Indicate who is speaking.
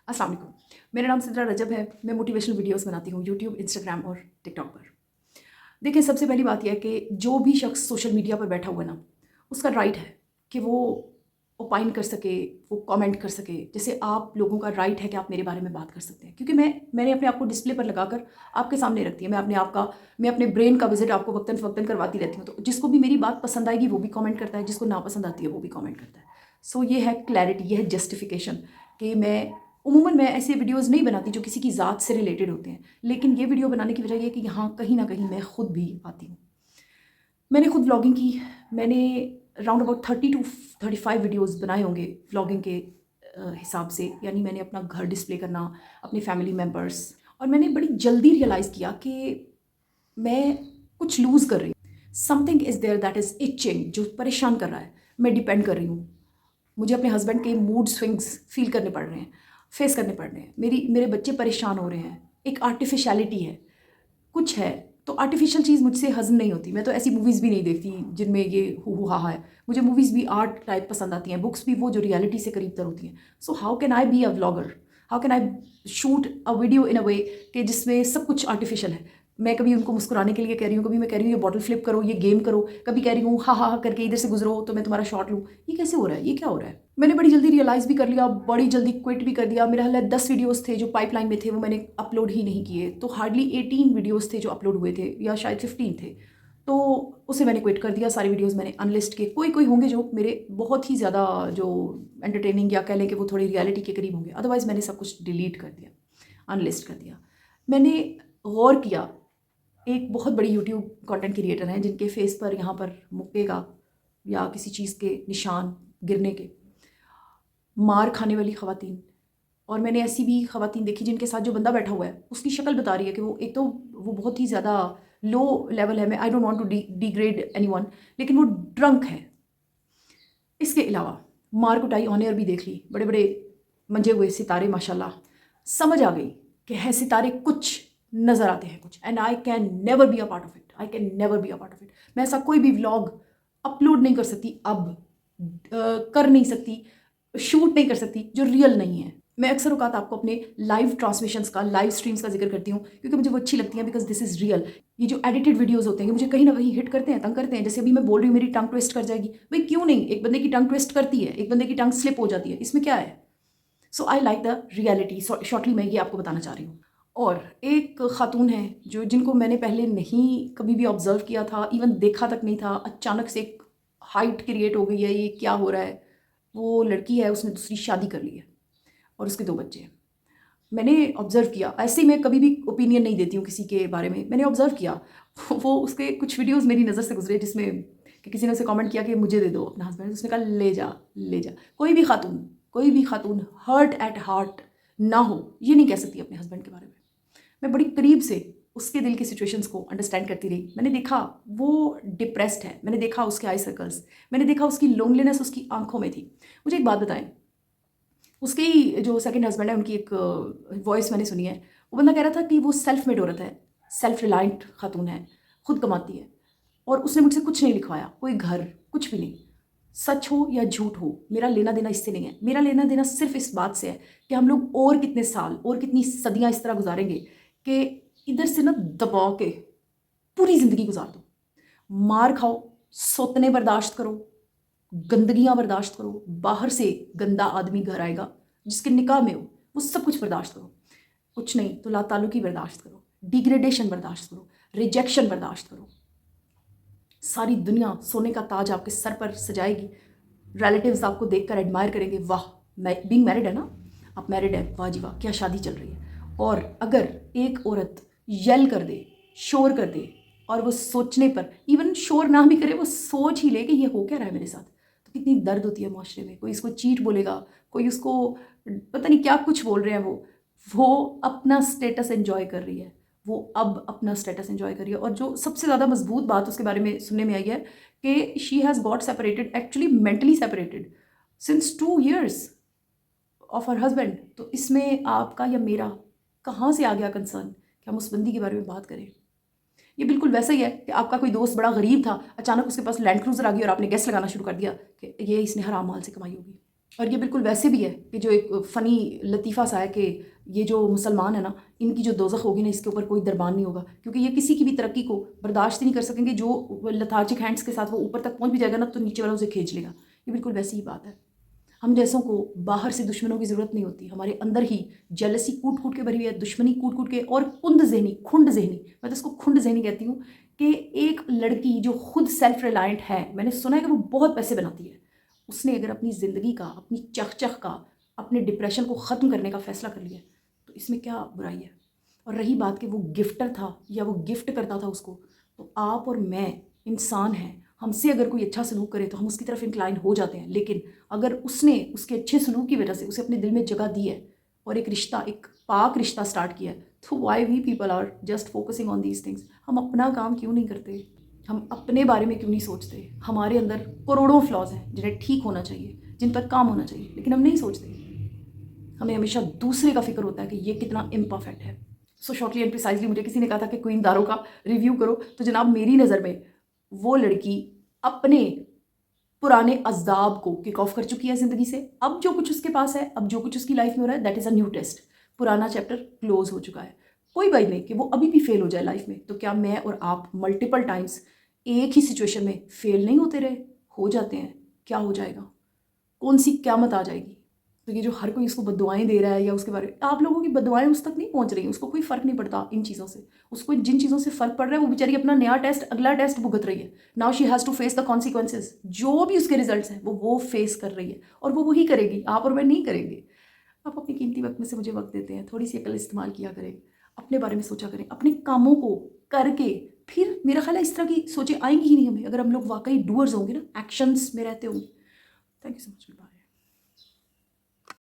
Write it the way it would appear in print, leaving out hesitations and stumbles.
Speaker 1: अस्सलाम वालेकुम। मेरा नाम सिद्रा रजब है। मैं मोटिवेशनल वीडियोस बनाती हूँ यूट्यूब, इंस्टाग्राम और टिकटॉक पर। देखिए, सबसे पहली बात यह है कि जो भी शख्स सोशल मीडिया पर बैठा हुआ है ना, उसका राइट है कि वो ओपाइन कर सके, वो कमेंट कर सके। जैसे आप लोगों का राइट है कि आप मेरे बारे में बात कर सकते हैं, क्योंकि मैंने अपने आप को डिस्प्ले पर लगाकर आपके सामने रखती है। मैं अपने ब्रेन का विजिट आपको वक्तन फ़वक्तन करवाती रहती हूँ। तो जिसको भी मेरी बात पसंद आएगी वो भी कमेंट करता है, जिसको ना पसंद आती है वो भी कमेंट करता है। सो ये है क्लैरिटी, ये है जस्टिफिकेशन कि मैं ऐसे वीडियोस नहीं बनाती जो किसी की ज़ात से रिलेटेड होते हैं। लेकिन ये वीडियो बनाने की वजह ये है कि यहाँ कहीं ना कहीं मैं खुद भी आती हूँ। मैंने खुद व्लॉगिंग की। मैंने राउंड अबाउट 30 to 35 वीडियोस बनाए होंगे व्लॉगिंग के हिसाब से। यानी मैंने अपना घर डिस्प्ले करना, अपनी फैमिली मेम्बर्स, और मैंने बड़ी जल्दी रियलाइज़ किया कि मैं कुछ लूज़ कर रही हूँ। Something is there that is itching, जो परेशान कर रहा है। मैं डिपेंड कर रही हूँ। मुझे अपने हस्बैंड के मूड स्विंग्स फील करने पड़ रहे हैं, फेस करने पड़ रहे हैं। मेरे बच्चे परेशान हो रहे हैं। एक आर्टिफिशियलिटी है, कुछ है। तो आर्टिफिशियल चीज़ मुझसे हज़म नहीं होती। मैं तो ऐसी मूवीज़ भी नहीं देखती जिनमें ये हु हा है। मुझे मूवीज़ भी आर्ट टाइप पसंद आती हैं, बुक्स भी वो जो रियलिटी से करीब तर होती हैं। So how can I be a vlogger? How can I shoot a video in a way कि जिसमें सब कुछ आर्टिफिशियल है? मैं कभी उनको मुस्कुराने के लिए कह रही हूँ, कभी मैं कह रही हूँ ये बॉटल फ्लिप करो, ये गेम करो, कभी कह रही हूँ हा हा हा करके इधर से गुजरो तो मैं तुम्हारा शॉट लूँ। ये कैसे हो रहा है? ये क्या हो रहा है? मैंने बड़ी जल्दी रियलाइज़ भी कर लिया, बड़ी जल्दी क्विट भी कर दिया। मेरा हाल है 10 वीडियोस थे जो पाइपलाइन में थे, वो मैंने अपलोड ही नहीं किए। तो हार्डली 18 वीडियोस थे जो अपलोड हुए थे, या शायद 15 थे। तो उसे मैंने क्विट कर दिया। सारी वीडियोस मैंने अनलिस्ट किए। कोई कोई होंगे जो मेरे बहुत ही ज़्यादा जो एंटरटेनिंग, या कह लें कि वो थोड़ी रियलिटी के करीब होंगे। अदरवाइज़ मैंने सब कुछ डिलीट कर दिया, अनलिस्ट कर दिया। मैंने गौर किया, एक बहुत बड़ी यूट्यूब कंटेंट क्रिएटर हैं जिनके फेस पर यहाँ पर मुक्के का या किसी चीज़ के निशान गिरने के, मार खाने वाली ख़वातीन। और मैंने ऐसी भी ख़वातीन देखी जिनके साथ जो बंदा बैठा हुआ है उसकी शक्ल बता रही है कि वो एक तो वो बहुत ही ज़्यादा लो लेवल है। मैं I don't want to degrade anyone, लेकिन वो ड्रंक है। इसके अलावा मार कुटाई ऑन एयर भी देख ली, बड़े बड़े मंजे हुए सितारे माशाल्लाह। समझ आ गई कि है सितारे कुछ, नज़र आते हैं कुछ। And I can never be a part of it, I can never be a part of it. मैं ऐसा कोई भी व्लॉग अपलोड नहीं कर सकती अब, कर नहीं सकती, शूट नहीं कर सकती जो रियल नहीं है। मैं अक्सर औकात आपको अपने लाइव ट्रांसमिशंस का, लाइव स्ट्रीम्स का जिक्र करती हूँ, क्योंकि मुझे वो अच्छी लगती हैं, बिकॉज दिस इज़ रियल। ये जो एडिटेड वीडियोस होते हैं, ये मुझे कहीं ना कहीं हिट करते हैं, तंग करते हैं। जैसे अभी मैं बोल रही हूँ मेरी टंग ट्विस्ट कर जाएगी, भाई क्यों नहीं? एक बंदे की टंग ट्विस्ट करती है, एक बंदे की टंग स्लिप हो जाती है, इसमें क्या है? So I like the reality. Shortly मैं ये आपको बताना चाह रही हूँ। और एक खातून है जो जिनको मैंने पहले नहीं कभी भी ऑब्जर्व किया था, इवन देखा तक नहीं था। अचानक से एक हाइट क्रिएट हो गई है, ये क्या हो रहा है? वो लड़की है, उसने दूसरी शादी कर ली है और उसके 2 बच्चे हैं। मैंने ऑब्ज़र्व किया, ऐसे ही मैं कभी भी ओपिनियन नहीं देती हूँ किसी के बारे में। मैंने ऑब्ज़र्व किया वो उसके कुछ वीडियोस मेरी नज़र से गुजरे जिसमें कि किसी ने उसे कमेंट किया कि मुझे दे दो अपना हस्बैंड। उसने कहा ले जा, ले जा। कोई भी खातून हर्ट एट हार्ट ना हो ये नहीं कह सकती अपने हस्बैंड के बारे में। मैं बड़ी करीब से उसके दिल की सिचुएशंस को अंडरस्टैंड करती रही। मैंने देखा वो डिप्रेस्ड है, मैंने देखा उसके आई सर्कल्स, मैंने देखा उसकी लोनलीनेस उसकी आंखों में थी। मुझे एक बात बताएं, उसके ही जो सेकंड हस्बैंड है उनकी एक वॉइस मैंने सुनी है। वो बंदा कह रहा था कि वो सेल्फ मेड औरत है, सेल्फ रिलायंट खातून है, खुद कमाती है, और उसने मुझसे कुछ नहीं लिखवाया, कोई घर, कुछ भी नहीं। सच हो या झूठ हो, मेरा लेना देना इससे नहीं है। मेरा लेना देना सिर्फ इस बात से है कि हम लोग और कितने साल और कितनी सदियां इस तरह गुजारेंगे कि इधर से ना दबा के पूरी ज़िंदगी गुजार दो। मार खाओ, सौतने बर्दाश्त करो, गंदगियाँ बर्दाश्त करो, बाहर से गंदा आदमी घर आएगा जिसके निकाह में हो, वो सब कुछ बर्दाश्त करो। कुछ नहीं तो लाताल्लुकी बर्दाश्त करो, डिग्रेडेशन बर्दाश्त करो, रिजेक्शन बर्दाश्त करो। सारी दुनिया सोने का ताज आपके सर पर सजाएगी। रिलेटिव्स आपको देखकर एडमायर करेंगे, वाह बीइंग मैरिड है ना, आप मैरिड है, वाह जी वाह क्या शादी चल रही है। और अगर एक औरत यल कर दे, शोर कर दे, और वो सोचने पर, इवन शोर ना भी करे, वो सोच ही ले कि ये हो क्या रहा है मेरे साथ, तो कितनी दर्द होती है माशरे में। कोई इसको चीट बोलेगा, कोई उसको पता नहीं क्या कुछ बोल रहे हैं। वो अपना स्टेटस एंजॉय कर रही है, वो अब अपना स्टेटस एंजॉय कर रही है। और जो सबसे ज़्यादा मजबूत बात उसके बारे में सुनने में आई है कि she has got separated, actually mentally separated since 2 years of her husband. तो इसमें आपका या मेरा कहाँ से आ गया कंसर्न कि हम उस बंदी के बारे में बात करें? ये बिल्कुल वैसा ही है कि आपका कोई दोस्त बड़ा गरीब था, अचानक उसके पास लैंड क्रूजर आ गई और आपने गेस लगाना शुरू कर दिया कि ये इसने हराम माल से कमाई होगी। और ये बिल्कुल वैसे भी है कि जो एक फ़नी लतीफ़ा सा है कि ये जो मुसलमान है ना, इनकी जो दोज़ख होगी ना, इसके ऊपर कोई दरबान नहीं होगा, क्योंकि ये किसी की भी तरक्की को बर्दाश्त ही नहीं कर सकेंगे। जो लथार्जिक हैंड्स के साथ वो ऊपर तक पहुंच भी जाएगा ना, तो नीचे वाला उसे खींच लेगा। ये बिल्कुल वैसी ही बात है। हम जैसों को बाहर से दुश्मनों की ज़रूरत नहीं होती, हमारे अंदर ही जेलसी कूट कूट के भरी हुई है, दुश्मनी कूट कूट के, और खुंड जहनी, मैं तो इसको खुंड जहनी कहती हूँ, कि एक लड़की जो खुद सेल्फ रिलायंट है, मैंने सुना है कि वो बहुत पैसे बनाती है, उसने अगर अपनी ज़िंदगी का, अपनी चक का, अपने डिप्रेशन को ख़त्म करने का फ़ैसला कर लिया, तो इसमें क्या बुराई है। और रही बात कि वो गिफ्टर था या वो गिफ्ट करता था उसको, तो आप और मैं इंसान हैं, हमसे अगर कोई अच्छा सलूक करे तो हम उसकी तरफ इंक्लाइन हो जाते हैं, लेकिन अगर उसने उसके अच्छे सलूक की वजह से उसे अपने दिल में जगह दी है और एक रिश्ता, एक पाक रिश्ता स्टार्ट किया है, तो why we people are just focusing on these things. हम अपना काम क्यों नहीं करते, हम अपने बारे में क्यों नहीं सोचते। हमारे अंदर करोड़ों फ्लॉज हैं जिन्हें ठीक होना चाहिए, जिन पर काम होना चाहिए, लेकिन हम नहीं सोचते। हमें हमेशा दूसरे का फिक्र होता है कि ये कितना इम्परफेक्ट है। सो शॉर्टली एंड प्रिसाइजली मुझे किसी ने कहा था कि क्वीन दारो का रिव्यू करो, तो जनाब मेरी नज़र में वो लड़की अपने पुराने अज़ाब को किक ऑफ कर चुकी है ज़िंदगी से। अब जो कुछ उसके पास है, अब जो कुछ उसकी लाइफ में हो रहा है, that is a new test. पुराना चैप्टर क्लोज हो चुका है। कोई बात नहीं कि वो अभी भी फेल हो जाए लाइफ में, तो क्या मैं और आप मल्टीपल टाइम्स एक ही सिचुएशन में फेल नहीं होते रहे? हो जाते हैं। क्या हो जाएगा? कौन सी क़यामत आ जाएगी? तो ये जो हर कोई उसको बद्दुआएँ दे रहा है या उसके बारे में, आप लोगों की बद्दुआएँ उस तक नहीं पहुँच रही हैं, उसको कोई फ़र्क नहीं पड़ता इन चीज़ों से। उसको जिन चीज़ों से फ़र्क पड़ रहा है, वो बेचारी अपना नया टेस्ट, अगला टेस्ट भुगत रही है। Now she has to face the consequences. जो भी उसके रिजल्ट्स हैं वो फेस कर रही है, और वो वही करेगी, आप और मैं नहीं करेंगे। आप अपने कीमती वक्त में से मुझे वक्त देते हैं, थोड़ी सी अकल इस्तेमाल किया करें, अपने बारे में सोचा करें, अपने कामों को करके फिर मेरा ख्याल है इस तरह की सोचें आएंगी ही नहीं हमें, अगर हम लोग वाकई डूअर्स होंगे ना, एक्शंस में रहते होंगे। Thank you so much. Bye.